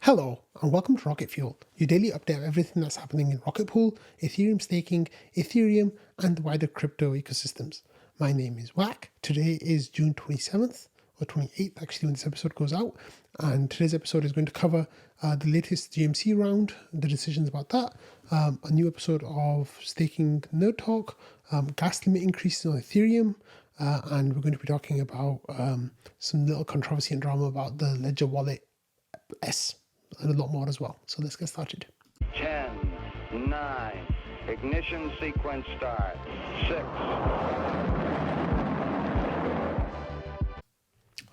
Hello, and welcome to Rocket Fuel, your daily update of everything that's happening in Rocket Pool, Ethereum staking, Ethereum, and the wider crypto ecosystems. My name is Wack. Today is June 27th, or 28th actually when this episode goes out, and today's episode is going to cover the latest GMC round, the decisions about that, a new episode of Staking Nerd Talk, gas limit increases on Ethereum, and we're going to be talking about some little controversy and drama about the Ledger Wallet S and a lot more as well. So let's get started. 10, 9, ignition sequence start, 6.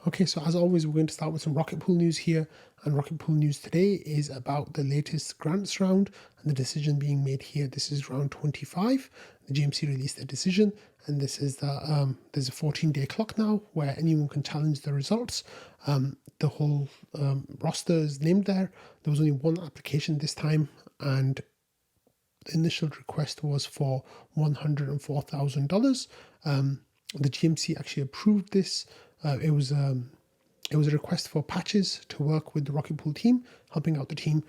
Okay, so as always, we're going to start with some Rocket Pool news here. And Rocket Pool news today is about the latest grants round and the decision being made here. This is round 25. The GMC released their decision, and this is that there's a 14-day clock now where anyone can challenge the results. The whole roster is named there. There was only one application this time, and the initial request was for $104,000. The GMC actually approved this. It was a request for patches to work with the Rocket Pool team, helping out the team.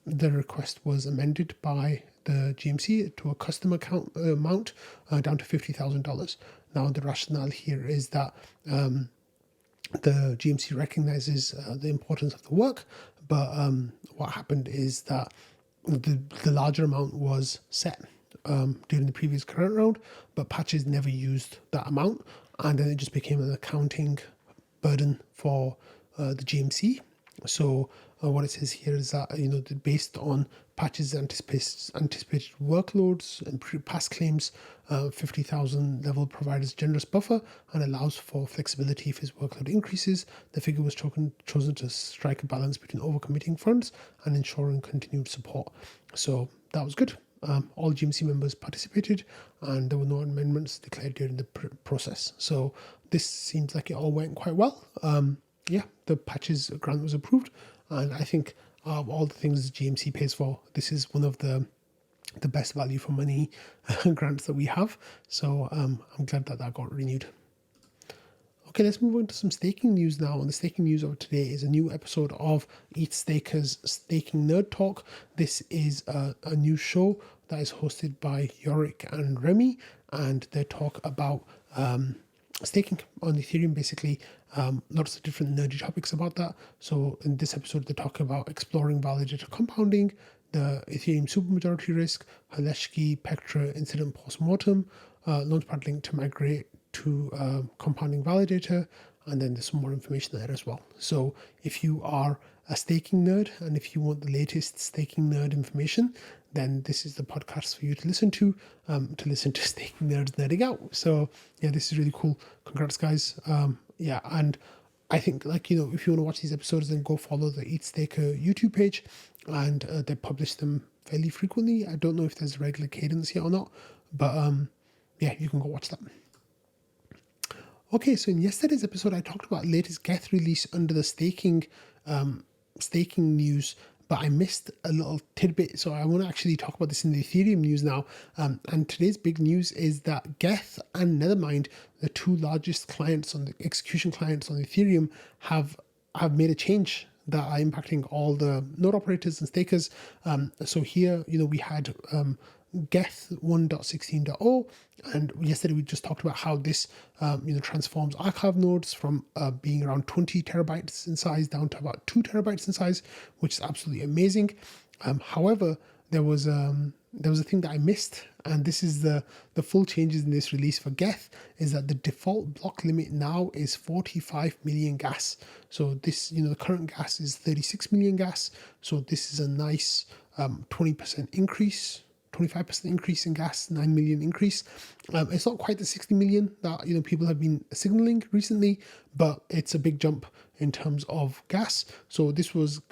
The request was amended by the GMC to a custom account amount down to $50,000. Now, the rationale here is that the GMC recognizes the importance of the work, but what happened is that the larger amount was set during the previous current round, but patches never used that amount, and then it just became an accounting burden for the GMC. So what it says here is that based on patches anticipated workloads and past claims, 50,000 level provides generous buffer and allows for flexibility if his workload increases. The figure was chosen to strike a balance between overcommitting funds and ensuring continued support. So that was good. All GMC members participated, and there were no amendments declared during the process. So this seems like it all went quite well. The patches grant was approved, and I think all the things GMC pays for, this is one of the best value for money grants that we have. So I'm glad that got renewed. Okay, let's move on to some staking news now. And the staking news of today is a new episode of ETH Staker's Staking Nerd Talk. This is a new show that is hosted by Yorick and Remy, and they talk about staking on Ethereum, basically. Lots of different nerdy topics about that. So in this episode, they talk about exploring validator compounding, the Ethereum supermajority risk, Haleshki Pectra incident postmortem, Launchpad link to migrate to compounding validator, and then there's some more information there as well. So if you are a staking nerd and if you want the latest staking nerd information, then this is the podcast for you to listen to staking nerds nerding out. So yeah, this is really cool. Congrats, guys. And I think, if you want to watch these episodes, then go follow the ETH Staker YouTube page, and they publish them fairly frequently. I don't know if there's a regular cadence yet or not, but you can go watch that. Okay, so in yesterday's episode, I talked about latest Geth release under the staking news, but I missed a little tidbit. So I want to actually talk about this in the Ethereum news now. And today's big news is that Geth and Nethermind, the two largest clients on the execution clients on Ethereum, have made a change that are impacting all the node operators and stakers. So here, we had Geth 1.16.0, and yesterday we just talked about how this transforms archive nodes from being around 20 terabytes in size down to about 2 terabytes in size, which is absolutely amazing. However, there was a thing that I missed, and this is the full changes in this release for Geth, is that the default block limit now is 45 million gas. So this, the current gas is 36 million gas. So this is a nice 20% increase. 25% increase in gas, 9 million increase. It's not quite the 60 million that people have been signaling recently, but it's a big jump in terms of gas. So this was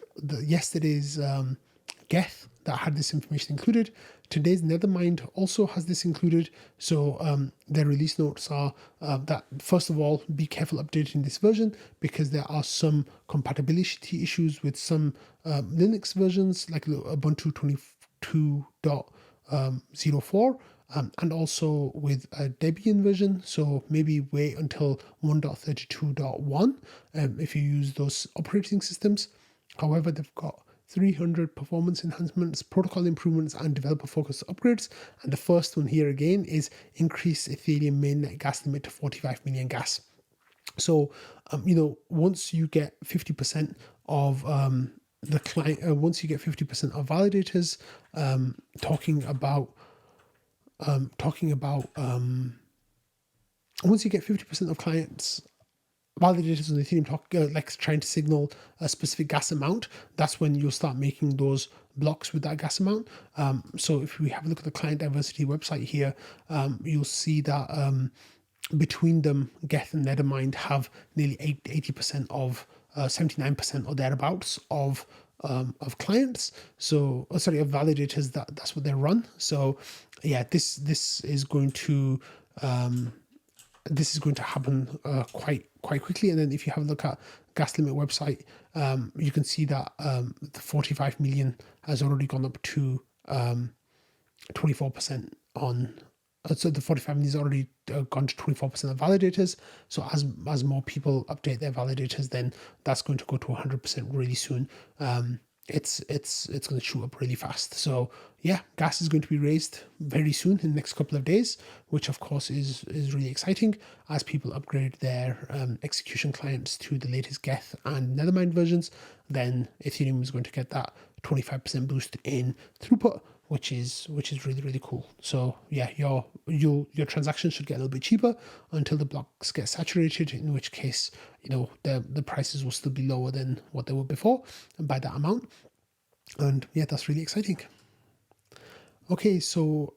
yesterday's Geth that had this information included. Today's Nethermind also has this included. So their release notes are that, first of all, be careful updating this version because there are some compatibility issues with some Linux versions like Ubuntu 22.04 and also with a Debian version. So maybe wait until 1.32.1 if you use those operating systems. However, they've got 300 performance enhancements, protocol improvements, and developer-focused upgrades. And the first one here again is increase Ethereum mainnet gas limit to 45 million gas. So, once you get 50% of the client, once you get 50% of validators talking about once you get 50% of clients validators on the Ethereum talk, like trying to signal a specific gas amount, that's when you'll start making those blocks with that gas amount. So if we have a look at the client diversity website here, you'll see that between them, Geth and Nethermind have nearly 80% of 79% or thereabouts of clients. So of validators that's what they run. So yeah, this is going to happen quite quickly. And then if you have a look at gas limit website, you can see that the 45 million has already gone up to 24% on. So the 45 million has already gone to 24% of validators. So as more people update their validators, then that's going to go to 100% really soon. It's going to shoot up really fast. So yeah, gas is going to be raised very soon in the next couple of days, which of course is really exciting as people upgrade their execution clients to the latest Geth and Nethermind versions. Then Ethereum is going to get that 25% boost in throughput, which is really cool. So yeah, your transactions should get a little bit cheaper until the blocks get saturated, in which case the prices will still be lower than what they were before, and by that amount. And yeah, that's really exciting. Okay, so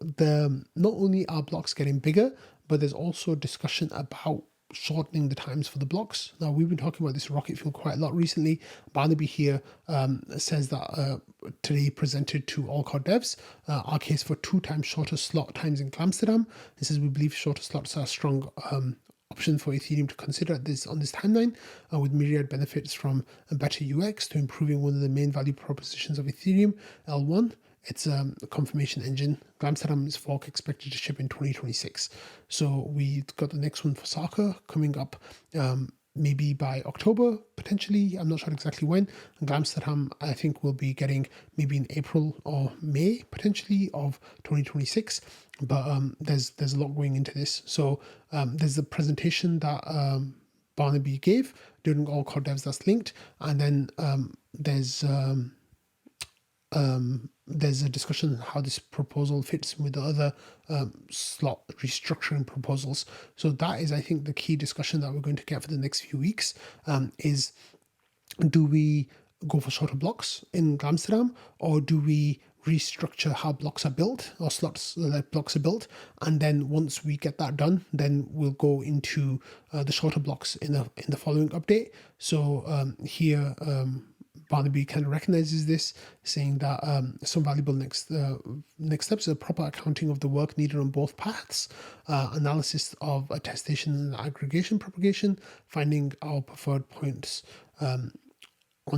not only are blocks getting bigger, but there's also discussion about shortening the times for the blocks. Now, we've been talking about this rocket fuel quite a lot recently. Barnaby here says that today presented to all core devs our case for 2 times shorter slot times in Amsterdam. He says we believe shorter slots are a strong option for Ethereum to consider on this timeline, with myriad benefits from a better UX to improving one of the main value propositions of Ethereum, L1. It's a confirmation engine. Amsterdam's fork expected to ship in 2026. So we got the next one for Saka coming up maybe by October, potentially. I'm not sure exactly when. And Amsterdam, I think, will be getting maybe in April or May, potentially, of 2026. But there's a lot going into this. So there's a presentation that Barnaby gave during All Core Devs that's linked. And then there's a discussion on how this proposal fits with the other slot restructuring proposals. So that is, I think, the key discussion that we're going to get for the next few weeks is, do we go for shorter blocks in Amsterdam, or do we restructure how blocks are built, or slots like blocks are built? And then once we get that done, then we'll go into the shorter blocks in the following update. So here Barnaby kind of recognizes this, saying that some valuable next steps are proper accounting of the work needed on both paths, analysis of attestation and aggregation propagation, finding our preferred points on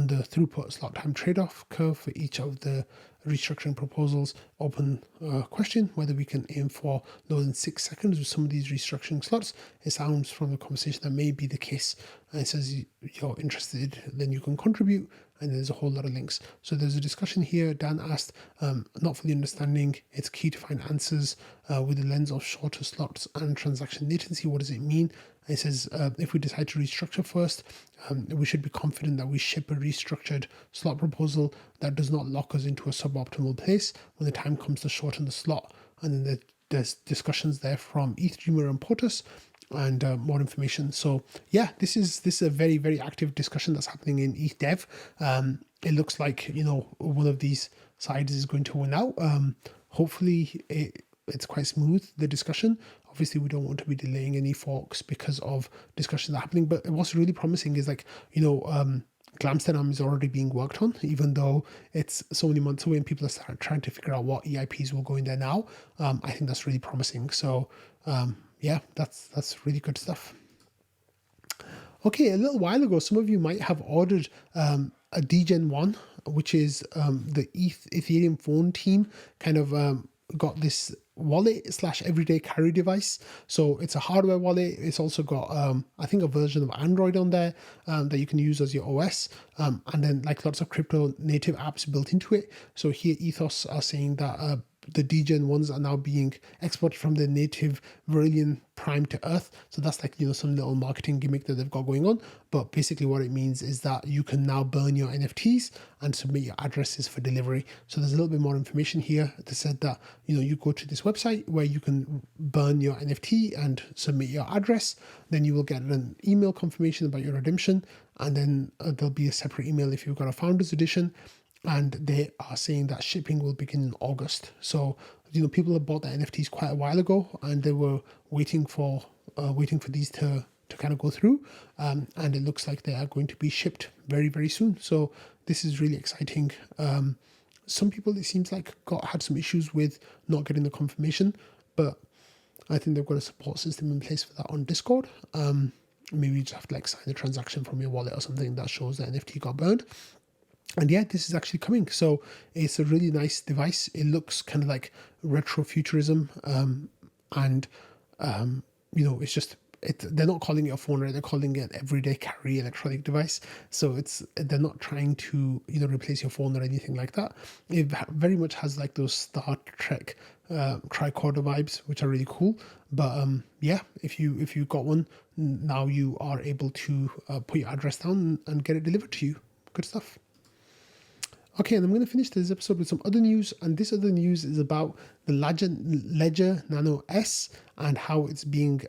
the throughput slot time trade-off curve for each of the restructuring proposals. Open question whether we can aim for lower than 6 seconds with some of these restructuring slots. It sounds from the conversation that may be the case. And it says you're interested, then you can contribute. And there's a whole lot of links. So there's a discussion here. Dan asked, not fully understanding, it's key to find answers with the lens of shorter slots and transaction latency. What does it mean? And it says, if we decide to restructure first, we should be confident that we ship a restructured slot proposal that does not lock us into a suboptimal place when the time comes to shorten the slot. And then there's discussions there from ETHDreamer and POTUS, and more information. So yeah, this is a very, very active discussion that's happening in ETH Dev. It looks like one of these sides is going to win out. Hopefully it's quite smooth, the discussion. Obviously we don't want to be delaying any forks because of discussions that are happening, but what's really promising is Amsterdam is already being worked on, even though it's so many months away and people are trying to figure out what EIPs will go in there now. I think that's really promising. So yeah, that's really good stuff. Okay, a little while ago, some of you might have ordered a DGen 1, which is the Ethereum phone team kind of got this wallet slash everyday carry device. So it's a hardware wallet. It's also got I think a version of Android on there that you can use as your OS, and then like lots of crypto native apps built into it. So here Ethos are saying that the degen ones are now being exported from the native Verilion Prime to Earth. So that's like, some little marketing gimmick that they've got going on. But basically what it means is that you can now burn your NFTs and submit your addresses for delivery. So there's a little bit more information here. They said that, you go to this website where you can burn your NFT and submit your address. Then you will get an email confirmation about your redemption. And then there'll be a separate email if you've got a founder's edition. And they are saying that shipping will begin in August. So, people have bought the NFTs quite a while ago, and they were waiting for these to kind of go through. And it looks like they are going to be shipped very, very soon. So this is really exciting. Some people, it seems like, had some issues with not getting the confirmation, but I think they've got a support system in place for that on Discord. Maybe you just have to sign the transaction from your wallet or something that shows the NFT got burned. And yeah, this is actually coming. So it's a really nice device. It looks kind of like retro futurism. It's just, they're not calling it a phone, right? They're calling it everyday carry electronic device. So they're not trying to, replace your phone or anything like that. It very much has like those Star Trek tricorder vibes, which are really cool. But if you got one, now you are able to put your address down and get it delivered to you. Good stuff. Okay, and I'm going to finish this episode with some other news, and this other news is about the Ledger Nano S and how it's being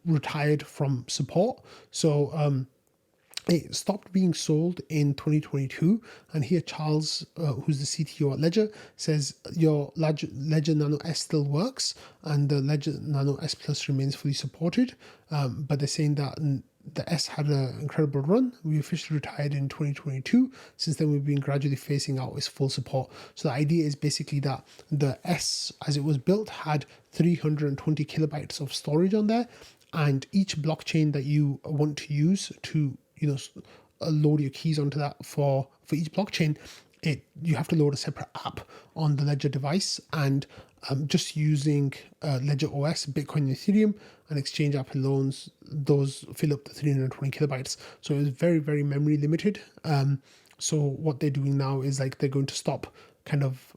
retired from support. So it stopped being sold in 2022, and here Charles, who's the CTO at Ledger, says your Ledger Nano S still works, and the Ledger Nano S Plus remains fully supported, but they're saying that the S had an incredible run. We officially retired in 2022. Since then, we've been gradually phasing out its full support. So the idea is basically that the S, as it was built, had 320 kilobytes of storage on there, and each blockchain that you want to use to load your keys onto that for each blockchain, you have to load a separate app on the Ledger device, and just using Ledger OS, Bitcoin, and Ethereum, and Exchange App loans, those fill up the 320 kilobytes. So it's very, very memory limited. So what they're doing now is they're going to stop kind of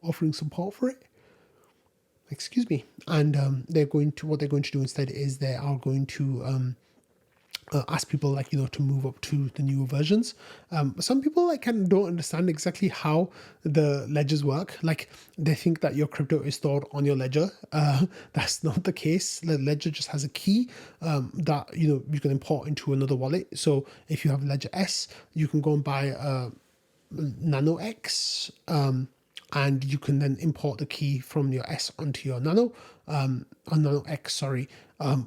offering support for it. Excuse me. And what they're going to do instead is they are going to ask people to move up to the newer versions. Some people kind of don't understand exactly how the ledgers work. They think that your crypto is stored on your ledger. That's not the case. The ledger just has a key that you can import into another wallet. So if you have Ledger S, you can go and buy a Nano X, and you can then import the key from your S onto your Nano, Nano X, sorry,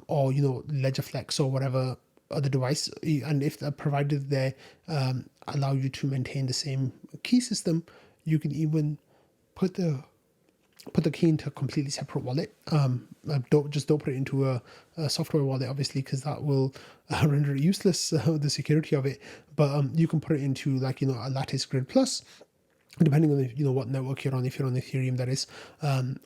or Ledger Flex or whatever other device. And if provided they allow you to maintain the same key system, you can even put the key into a completely separate wallet. Don't put it into a software wallet, obviously, because that will render it useless, the security of it. But you can put it into a Lattice Grid Plus, depending on what network you're on, if you're on Ethereum, that is,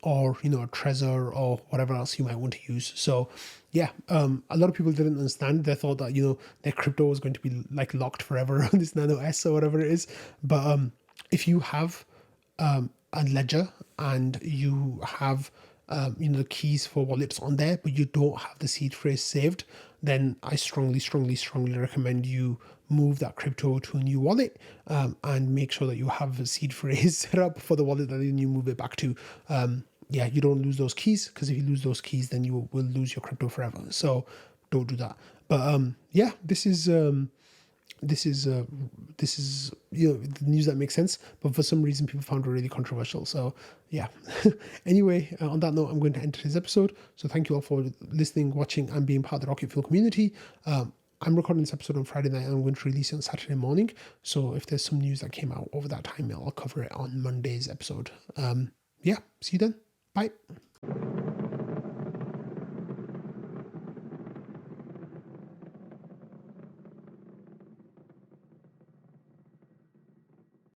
or a Trezor or whatever else you might want to use. So yeah, a lot of people didn't understand. They thought that their crypto was going to be locked forever on this Nano S or whatever it is. But if you have a ledger and you have the keys for wallets on there, but you don't have the seed phrase saved, then I strongly recommend you move that crypto to a new wallet, and make sure that you have a seed phrase set up for the wallet that then you move it back to. You don't lose those keys, because if you lose those keys, then you will lose your crypto forever. So don't do that. But this is the news that makes sense, but for some reason people found it really controversial. So yeah. Anyway, on that note, I'm going to end today's episode. So thank you all for listening, watching, and being part of the Rocket Fuel community. I'm recording this episode on Friday night, and I'm going to release it on Saturday morning. So if there's some news that came out over that time, I'll cover it on Monday's episode. See you then. Bye.